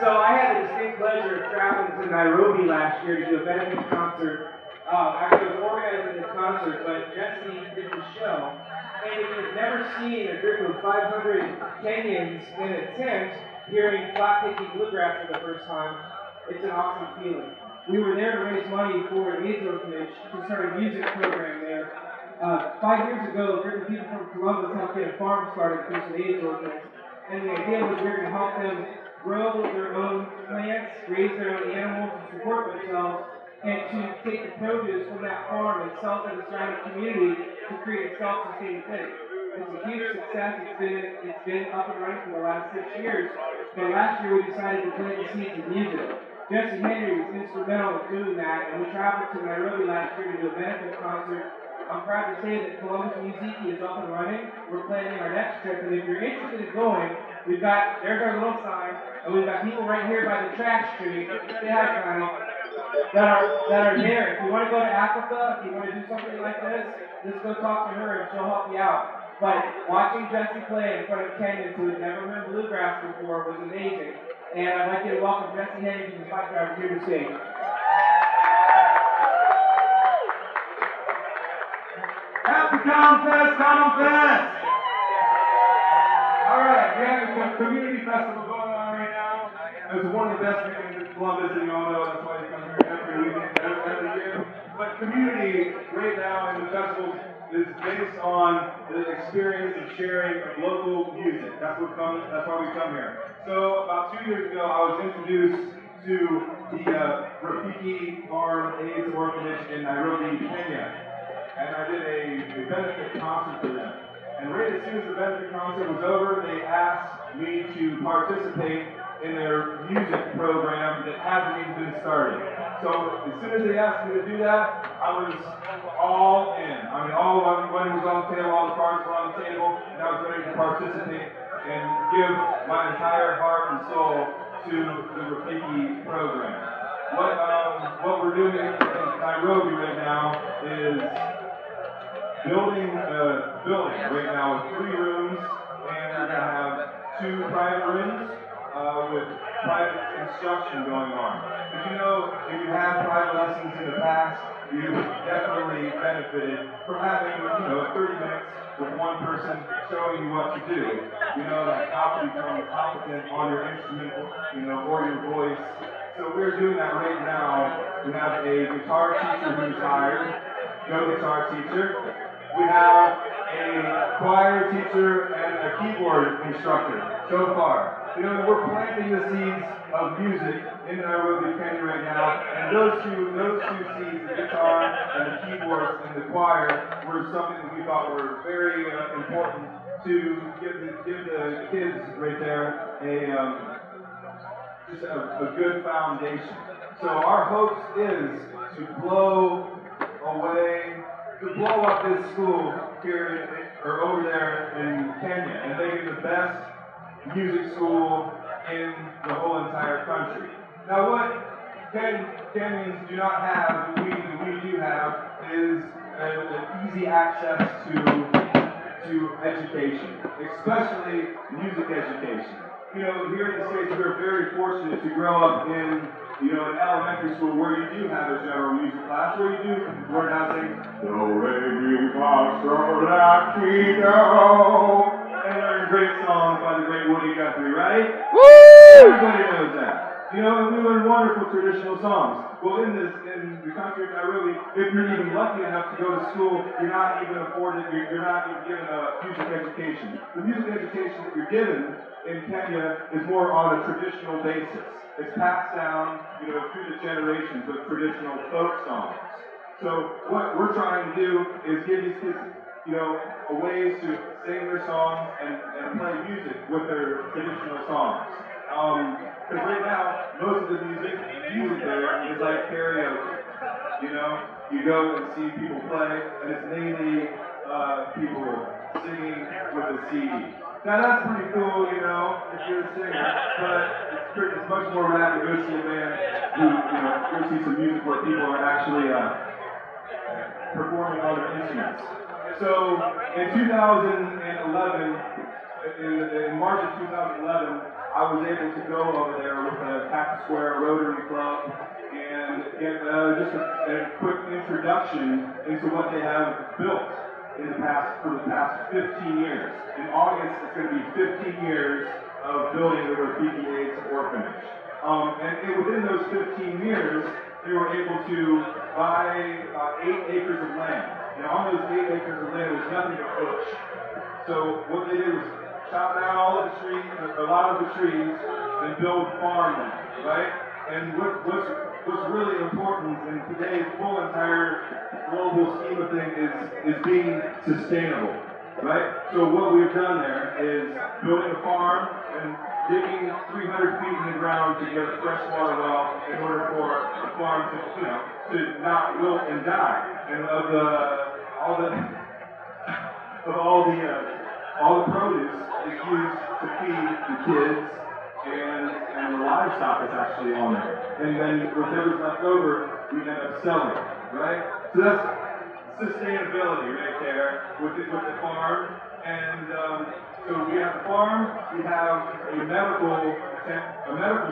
So I had the distinct pleasure of traveling to Nairobi last year to do a benefit concert. Actually, I was organizing the concert, but Jesse did the show. And if you've never seen a group of 500 Kenyans in a tent hearing flat-picking bluegrass for the first time, it's an awesome feeling. We were there to raise money for an AIDS orphanage to start a music program there. 5 years ago, a group of people from Columbus helped get a farm started for some AIDS orphans. And the idea was we were going to help them grow their own plants, raise their own animals, and support themselves, and to take the produce from that farm and sell it to the surrounding community to create a self-sustaining thing. It's a huge success. It's been up and running for the last 6 years. But last year we decided to plant the seeds of music. Jesse Henry was instrumental in doing that, and we traveled to Nairobi last year to do a benefit concert. I'm proud to say that Columbus Musiki is up and running. We're planning our next trip, and if you're interested in going, there's our little sign, and we've got people right here by the trash tree, say hi, Connie, that are there. If you want to go to Africa, if you want to do something like this, just go talk to her and she'll help you out. But watching Jesse play in front of Kenyans who had never heard bluegrass before was amazing. And I'd like you to welcome Jesse Henry to the bike driver here to sing. Happy Comfest, Comfest! Alright, we have a community festival going on right now. It's one of the best weekends in Columbus, and you all know that's why you come here every weekend, every year. But community right now in the festival is based on the experience of sharing of local music. That's why we come here. So about 2 years ago, I was introduced to the Rafiki AIDS Orphanage in Nairobi, Kenya. And I did a benefit concert for them. And right as soon as the benefit concert was over, they asked me to participate in their music program that hasn't even been started. So as soon as they asked me to do that, I was all in. I mean, all the money was on the table, all the cards were on the table, and I was ready to participate and give my entire heart and soul to the Rafiki program. What we're doing in Nairobi right now is building a building right now with 3 rooms, and we're going to have 2 private rooms with private instruction going on. But you know, if you had private lessons in the past, you definitely benefited from having, 30 minutes with one person showing you what to do. Like how to become competent on your instrument, or your voice. So we're doing that right now. We have a guitar teacher who's hired, guitar teacher. We have a choir teacher and a keyboard instructor so far. We're planting the seeds of music in Nairobi, Kenya right now, and those two seeds, the guitar and the keyboards and the choir, were something that we thought were very important to give the kids right there a good foundation. So our hopes is to blow up this school here or over there in Kenya and make it the best music school in the whole entire country. Now what Kenyans do not have, that we do have, is an easy access to education, especially music education. Here in the States, we're very fortunate to grow up in an elementary school where you do have a general music class, where you do learn how to sing Do, Re, Mi, Fa, Sol, La, Ti, Do, and learn great songs by the great Woody Guthrie, right? Woo! Everybody knows that. And we learn wonderful traditional songs. Well, in the country of Nairobi, if you're even lucky enough to go to school, you're not even given a music education. The music education that you're given in Kenya is more on a traditional basis. It's passed down, through the generations of traditional folk songs. So what we're trying to do is give these kids, ways to sing their songs and play music with their traditional songs. Because right now, most of the music there is like karaoke. You go and see people play, and it's mainly people singing with a CD. Now that's pretty cool, if you're a singer, but it's much more rad to go see a band who, go see some music where people are actually performing on their instruments. So in 2011, in March of 2011, I was able to go over there with the Pack Square Rotary Club and get just a quick introduction into what they have built for the past 15 years. In August, it's going to be 15 years of building the Rafiki AIDS orphanage. Within those 15 years, they were able to buy 8 acres of land. And on those 8 acres of land was nothing but bush. So what they did was chop down all of the trees, a lot of the trees, and build farmland, right? And what's really important in today's whole entire global scheme of things is being sustainable, right? So what we've done there is building a farm and digging 300 feet in the ground to get a freshwater well in order for the farm to not wilt and die. And all the produce is used to feed the kids, and the livestock is actually on there. And then whatever's left over, we end up selling, right? So that's sustainability right there with the farm. And so we have the farm, we have a medical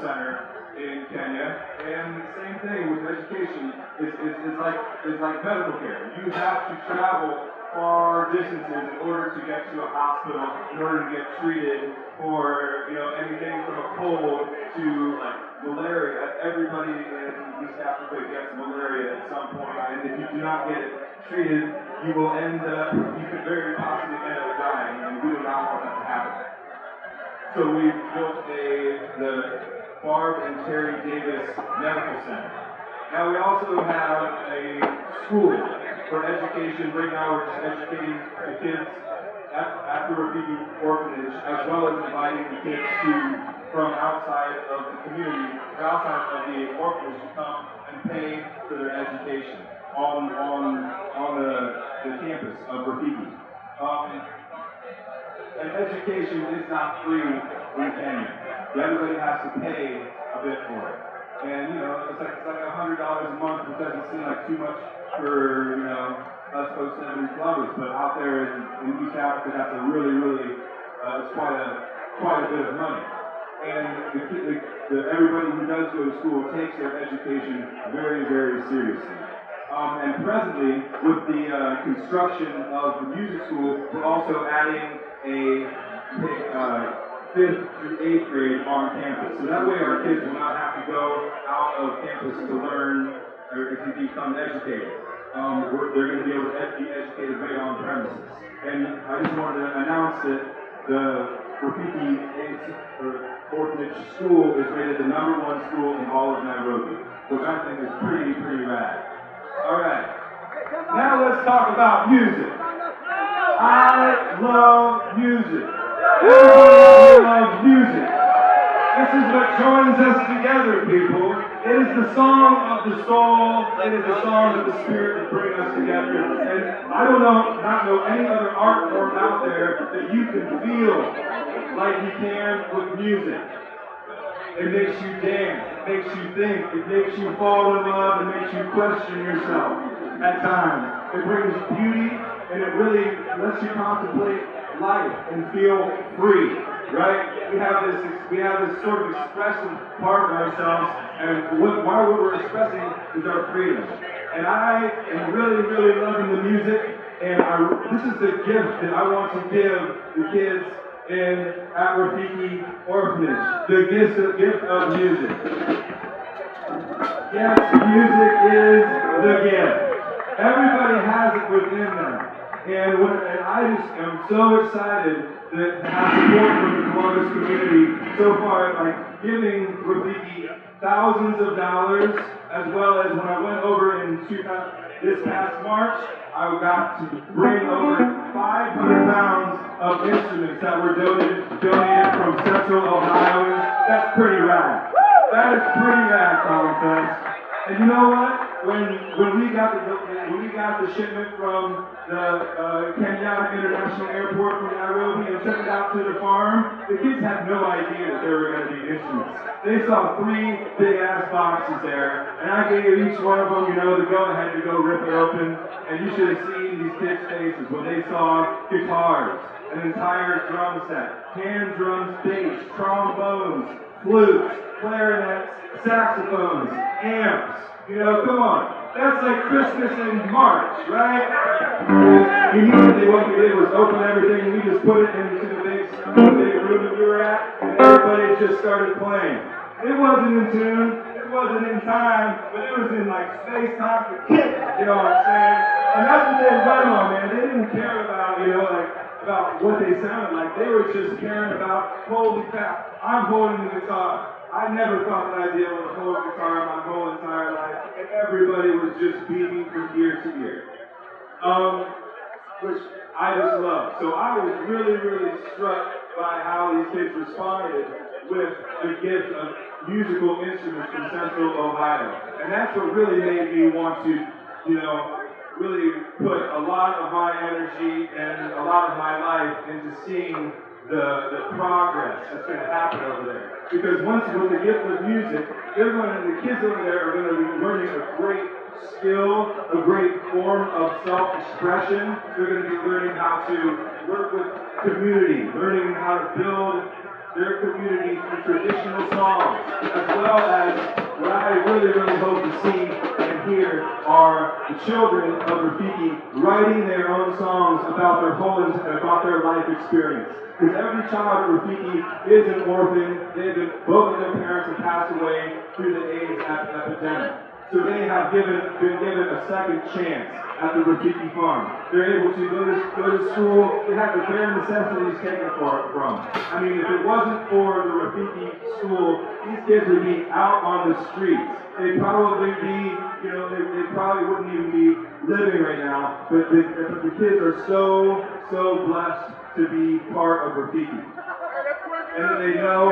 center in Kenya, and the same thing with education is like medical care. You have to travel far distances in order to get to a hospital, in order to get treated for anything from a cold to like malaria. Everybody in East Africa gets malaria at some point, and if you do not get it treated, you could very possibly end up dying, and we do not want that to happen. So we built the Barb and Terry Davis Medical Center. Now we also have a school for education. Right now we're just educating the kids at the Rafiki orphanage, as well as inviting the kids from outside of the community, or outside of the orphanage, to come and pay for their education on the campus of Rafiki. And education is not free in Kenya. Everybody has to pay a bit for it. And it's like $100 a month, which doesn't seem like too much for us folks living in Columbus, but out there in East Africa, that's a really it's quite a bit of money. And everybody who does go to school takes their education very, very seriously. And presently, with the construction of the music school, we're also adding a 5th through 8th grade on campus. So that way our kids will not have to go out of campus to learn or to become educated. They're going to be able to be educated right on premises. And I just wanted to announce that the Rafiki Orphanage School is rated the #1 school in all of Nairobi, which I think is pretty rad. All right. Now let's talk about music. I love music. Everybody loves music. This is what joins us together, people. It is the song of the soul. It is the song of the spirit that bring us together. And I not know any other art form out there that you can feel like you can with music. It makes you dance. It makes you think. It makes you fall in love. It makes you question yourself at times. It brings beauty, and it really lets you contemplate life and feel free, right? We have this sort of expressive part of ourselves, and what we're expressing is our freedom. And I am really loving the music, and this is the gift that I want to give the kids at Rafiki Orphanage, the gift of music. Yes, music is the gift. Everybody has it within them. And I just am so excited to have support from the Columbus community so far, like giving Rafiki thousands of dollars, as well as when I went over this past March, I got to bring over 500 pounds of instruments that were donated from Central Ohio. That's pretty rad. That is pretty rad, Comfest. And you know what? When we got the shipment from the Kenyatta International Airport from Nairobi and took it out to the farm, the kids had no idea that there were going to be instruments. They saw 3 big ass boxes there, and I gave each one of them, the go-ahead to go rip it open. And you should have seen these kids' faces when they saw guitars, an entire drum set. Hand drums, bass, trombones, flutes, clarinets, saxophones, amps. You know, come on. That's like Christmas in March, right? And immediately what we did was open everything. We just put it into the big room that we were at, and everybody just started playing. It wasn't in tune, it wasn't in time, but it was in like space time to kick it, you know what I'm saying? And that's what they went on, man. They didn't care about, you know, like, about what they sounded like. They were just caring about, holy crap, I'm holding the guitar. I never thought that I'd be able to hold a guitar my whole entire life, and everybody was just beating from ear to ear. Which I just love. So I was really, really struck by how these kids responded with the gift of musical instruments from Central Ohio. And that's what really made me want to, you know, really put a lot of my energy and a lot of my life into seeing the progress that's going to happen over there. Because once with the gift of music, the kids over there are going to be learning a great skill, a great form of self-expression. They're going to be learning how to work with community, learning how to build their community through traditional songs, as well as what I really, really hope to see and hear are the children of Rafiki writing their own songs about their life experience. Because every child at Rafiki is an orphan. Both of their parents have passed away through the AIDS epidemic. So they have been given a second chance at the Rafiki farm. They're able to go to school. They have the bare necessities taken from. I mean, if it wasn't for the Rafiki school, these kids would be out on the streets. They'd probably be, you know, they probably wouldn't even be living right now. But the kids are so blessed to be part of Rafiki. And that they know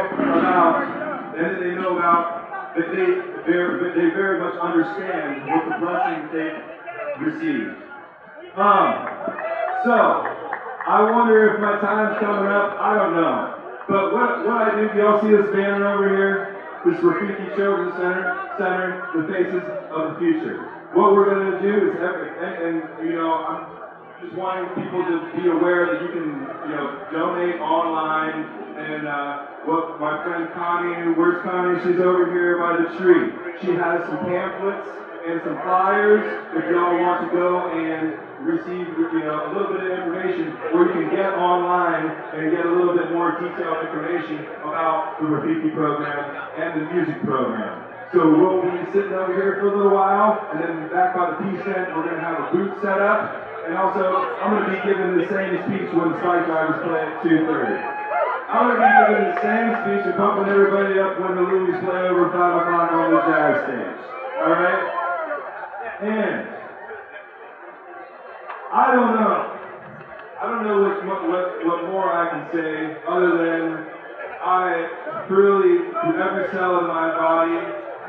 about that they very much understand what the blessings they receive. So, I wonder if my time's coming up. I don't know. But what I do y'all see this banner over here? This Rafiki Children's Center, the Faces of the Future. What we're going to do is, and you know, I'm just wanting people to be aware that you can, you know, donate online. And what my friend Connie, where's Connie? She's over here by the tree. She has some pamphlets and some flyers if y'all want to go and receive, you know, a little bit of information where you can get online and get a little bit more detailed information about the Rafiki program and the music program. So we'll be sitting over here for a little while, and then back by the peace tent, we're going to have a booth set up. And also, I'm going to be giving the same speech when the Spike Drivers play at 2:30. I'm going to be giving the same speech and pumping everybody up when the Louis play over 5 o'clock on the jazz stage. Alright? And I don't know what more I can say other than I really, with every cell in my body,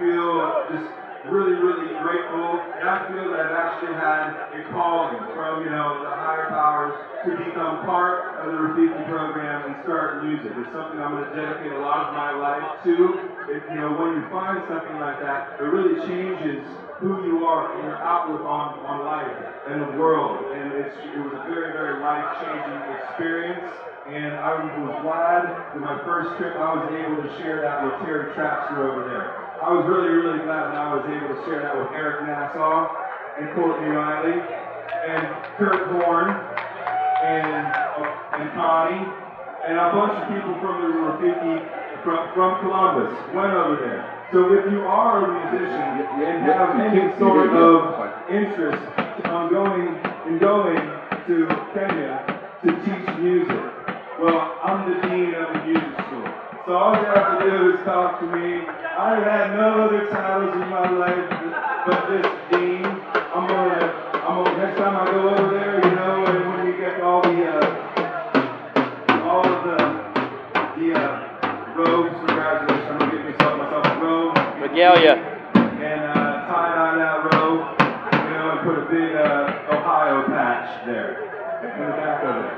feel just really, really grateful. And I feel that I've actually had a calling from, you know, the higher powers to become part of the Rafiki program and start music. It's something I'm going to dedicate a lot of my life to. You know, when you find something like that, it really changes who you are and your outlook on life and the world. And it was a very, very life-changing experience. And I was glad that my first trip I was able to share that with Terry Trapster over there. I was really, really glad that I was able to share that with Eric Nassau and Courtney Riley and Kurt Horn and Connie and a bunch of people from the Rafiki from Columbus went over there. So if you are a musician and have any sort of interest on going to Kenya to teach music, well, I'm the dean of the music school. So all you have to do is talk to me. I've had no other titles in my life but this dean. Next time I go over there, you know, and when we get all of the robes for graduation, I'm gonna get myself a robe. Regalia. And tie-dye that robe, you know, and put a big Ohio patch there in the back of it.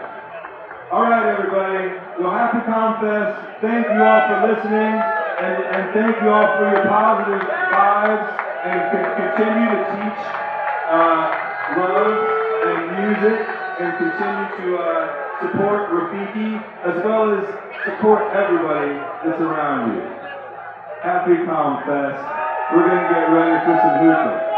All right, everybody. Well, happy Comfest. Thank you all for listening, and thank you all for your positive vibes, and continue to teach love and music, and continue to support Rafiki, as well as support everybody that's around you. Happy Comfest. We're going to get ready for some hookah.